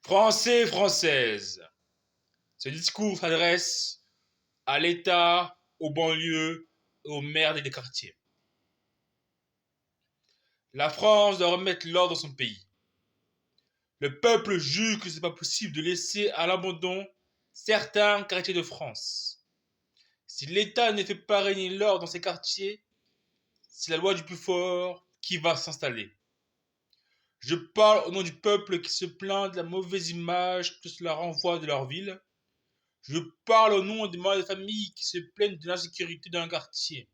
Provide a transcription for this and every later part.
Français et Françaises, ce discours s'adresse à l'État, aux banlieues et aux maires des quartiers. La France doit remettre l'ordre dans son pays. Le peuple juge que ce n'est pas possible de laisser à l'abandon certains quartiers de France. Si l'État ne fait pas régner l'ordre dans ces quartiers, c'est la loi du plus fort qui va s'installer. Je parle au nom du peuple qui se plaint de la mauvaise image que cela renvoie de leur ville. Je parle au nom des mères de famille qui se plaignent de l'insécurité dans un quartier.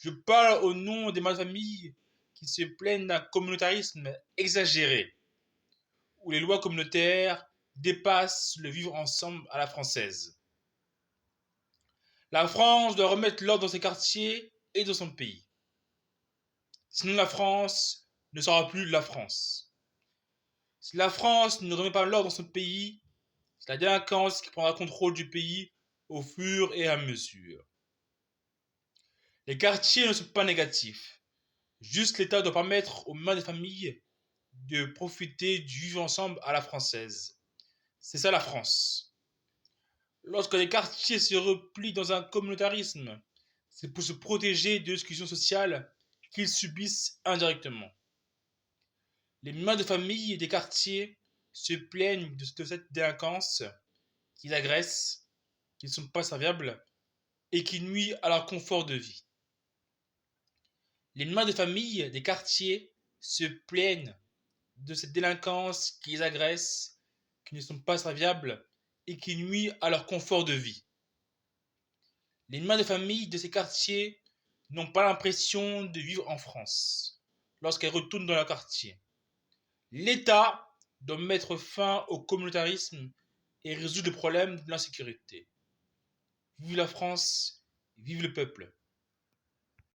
Je parle au nom des mères de famille qui se plaignent d'un communautarisme exagéré, où les lois communautaires dépassent le vivre ensemble à la française. La France doit remettre l'ordre dans ses quartiers et dans son pays. Sinon la France ne sera plus la France. Si la France ne remet pas l'ordre dans son pays, c'est la délinquance qui prendra contrôle du pays au fur et à mesure. Les quartiers ne sont pas négatifs. Juste l'État doit permettre aux mains des familles de profiter du vivre ensemble à la française. C'est ça la France. Lorsque les quartiers se replient dans un communautarisme, c'est pour se protéger de l'exclusion sociale qu'ils subissent indirectement. Les mères de famille des quartiers se plaignent de cette délinquance qui les agresse, qui ne sont pas serviables et qui nuit à leur confort de vie. Les mères de famille des quartiers se plaignent de cette délinquance qui les agresse, qui ne sont pas serviables et qui nuit à leur confort de vie. Les mères de famille de ces quartiers n'ont pas l'impression de vivre en France lorsqu'elles retournent dans leur quartier. L'État doit mettre fin au communautarisme et résoudre le problème de l'insécurité. Vive la France, vive le peuple.